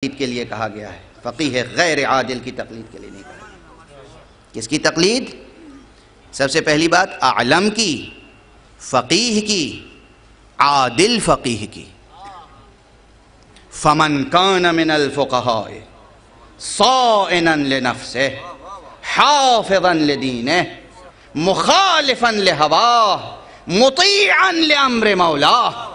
تقلید کے لیے کہا گیا ہے، فقیہ غیر عادل کی تقلید کے لیے نہیں کہا گیا۔ کس کی تقلید؟ سب سے پہلی بات اعلم کی، فقیہ کی، عادل فقیہ کی۔ فمن کان من الفقہاء صائنا لنفسہ حافظا لدینہ مخالفا لہواہ مطیعا لامر مولاہ۔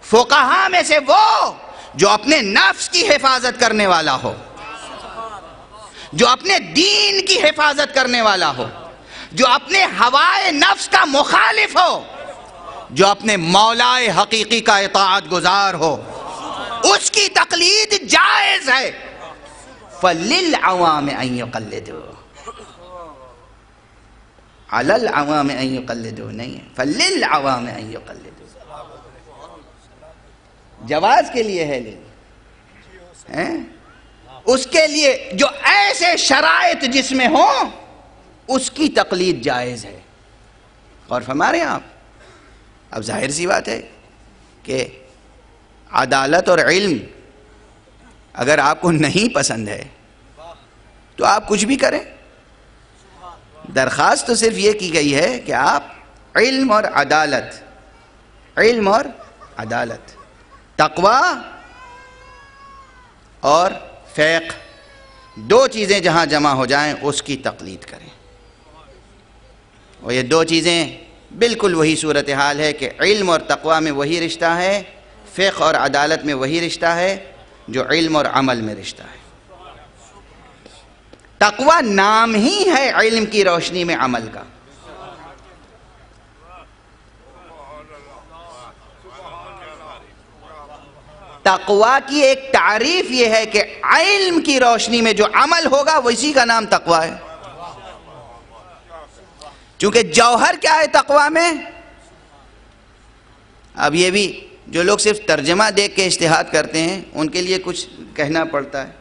فقہا میں سے وہ جو اپنے نفس کی حفاظت کرنے والا ہو، جو اپنے دین کی حفاظت کرنے والا ہو، جو اپنے ہوائے نفس کا مخالف ہو، جو اپنے مولائے حقیقی کا اطاعت گزار ہو، اس کی تقلید جائز ہے۔ فَلِلْعَوَامِ أَن يُقَلِّدُوا، عَلَى الْعَوَامِ أَن يُقَلِّدُوا نہیں ہے، فَلِلْعَوَامِ أَن يُقَلِّدُوا۔ جواز کے لیے ہے لیکن اس کے لیے جو ایسے شرائط جس میں ہوں اس کی تقلید جائز ہے۔ اور فرما رہے ہیں آپ، اب ظاہر سی بات ہے کہ عدالت اور علم اگر آپ کو نہیں پسند ہے تو آپ کچھ بھی کریں۔ درخواست تو صرف یہ کی گئی ہے کہ آپ علم اور عدالت، تقوی اور فقہ، دو چیزیں جہاں جمع ہو جائیں اس کی تقلید کریں۔ اور یہ دو چیزیں بالکل وہی صورتحال ہے کہ علم اور تقوی میں وہی رشتہ ہے، فقہ اور عدالت میں وہی رشتہ ہے جو علم اور عمل میں رشتہ ہے۔ تقوی نام ہی ہے علم کی روشنی میں عمل کا۔ تقوی کی ایک تعریف یہ ہے کہ علم کی روشنی میں جو عمل ہوگا اسی کا نام تقوی ہے۔ چونکہ جوہر کیا ہے تقوی میں؟ اب یہ بھی جو لوگ صرف ترجمہ دیکھ کے اجتہاد کرتے ہیں ان کے لیے کچھ کہنا پڑتا ہے۔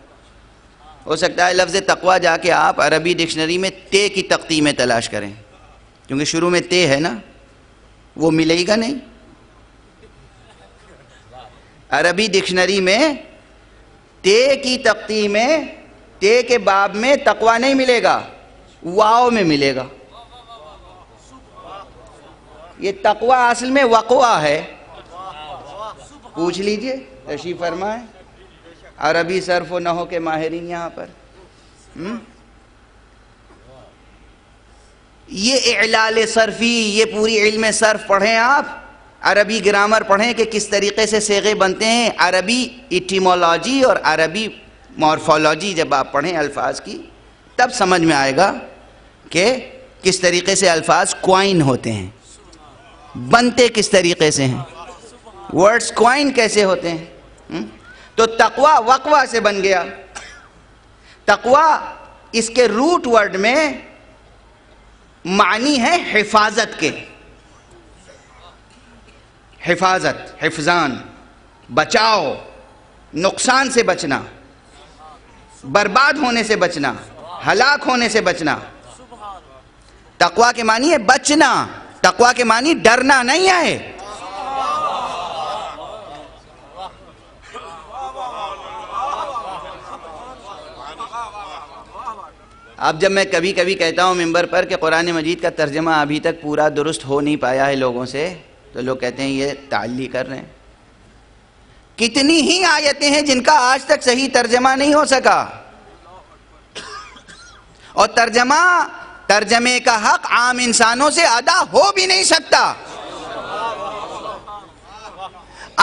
ہو سکتا ہے لفظ تقوی جا کے آپ عربی ڈکشنری میں تے کی تختی میں تلاش کریں، کیونکہ شروع میں تے ہے نا، وہ ملے گا نہیں۔ عربی ڈکشنری میں تے کی تختی میں تے کے باب میں تقوی نہیں ملے گا، واو میں ملے گا۔ یہ تقوی اصل میں وقوع ہے، پوچھ لیجئے، تشریف فرمائیں عربی صرف و نحو کے ماہرین یہاں پر۔ یہ اعلال صرفی، یہ پوری علم صرف پڑھیں آپ، عربی گرامر پڑھیں کہ کس طریقے سے صیغے بنتے ہیں، عربی ایٹیمولوجی اور عربی مورفولوجی جب آپ پڑھیں الفاظ کی تب سمجھ میں آئے گا کہ کس طریقے سے الفاظ کوائن ہوتے ہیں، بنتے کس طریقے سے ہیں، ورڈز کوائن کیسے ہوتے ہیں۔ تو تقوی وقوع سے بن گیا۔ تقوی اس کے روٹ ورڈ میں معنی ہے حفاظت کے، حفاظت، حفظان، بچاؤ، نقصان سے بچنا، برباد ہونے سے بچنا، ہلاک ہونے سے بچنا۔ تقوی کے معنی ہے بچنا، تقوی کے معنی ڈرنا نہیں ہے۔ اب جب میں کبھی کبھی کہتا ہوں ممبر پر کہ قرآن مجید کا ترجمہ ابھی تک پورا درست ہو نہیں پایا ہے لوگوں سے، تو لوگ کہتے ہیں یہ تعلی کر رہے ہیں۔ کتنی ہی آیتیں ہیں جن کا آج تک صحیح ترجمہ نہیں ہو سکا، اور ترجمے کا حق عام انسانوں سے ادا ہو بھی نہیں سکتا۔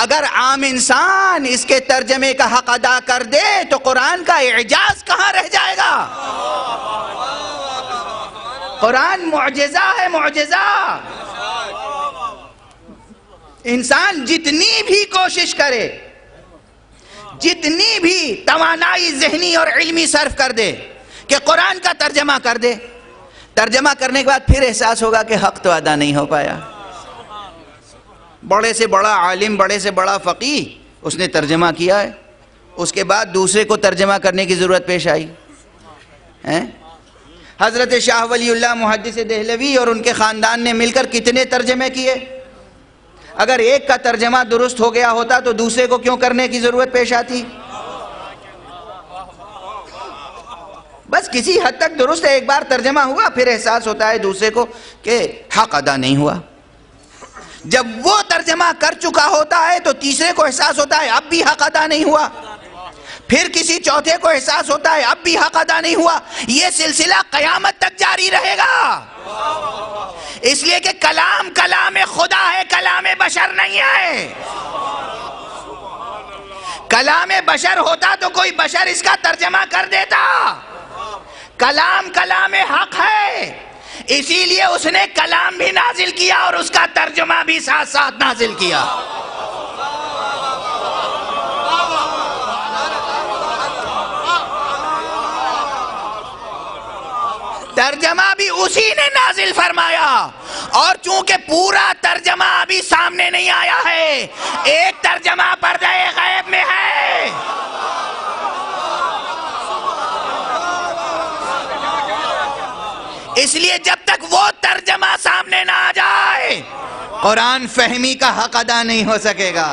اگر عام انسان اس کے ترجمے کا حق ادا کر دے تو قرآن کا اعجاز کہاں رہ جائے گا؟ قرآن معجزہ ہے، معجزہ۔ انسان جتنی بھی کوشش کرے، جتنی بھی توانائی ذہنی اور علمی صرف کر دے کہ قرآن کا ترجمہ کر دے، ترجمہ کرنے کے بعد پھر احساس ہوگا کہ حق تو ادا نہیں ہو پایا۔ بڑے سے بڑا عالم، بڑے سے بڑا فقیہ، اس نے ترجمہ کیا ہے، اس کے بعد دوسرے کو ترجمہ کرنے کی ضرورت پیش آئی۔ حضرت شاہ ولی اللہ محدث دہلوی اور ان کے خاندان نے مل کر کتنے ترجمے کیے؟ اگر ایک کا ترجمہ درست ہو گیا ہوتا تو دوسرے کو کیوں کرنے کی ضرورت پیش آتی؟ بس کسی حد تک درست ہے، ایک بار ترجمہ ہوا پھر احساس ہوتا ہے دوسرے کو کہ حق ادا نہیں ہوا. جب وہ ترجمہ کر چکا ہوتا ہے تو تیسرے کو احساس ہوتا ہے اب بھی حق ادا نہیں ہوا، پھر کسی چوتھے کو احساس ہوتا ہے اب بھی حق ادا نہیں ہوا. یہ سلسلہ قیامت تک جاری رہے گا، اس لیے کہ کلام کلام خدا ہے، کلام بشر نہیں ہے. کلام بشر ہوتا تو کوئی بشر اس کا ترجمہ کر دیتا. کلام کلام حق ہے، اسی لیے اس نے کلام بھی نازل کیا اور اس کا ترجمہ بھی ساتھ ساتھ نازل کیا. ترجمہ بھی اسی نے نازل فرمایا، اور چونکہ پورا ترجمہ ابھی سامنے نہیں آیا ہے، ایک ترجمہ پردہ غیب میں ہے. اس لیے جب تک وہ ترجمہ سامنے نہ آ جائے قرآن فہمی کا حق ادا نہیں ہو سکے گا.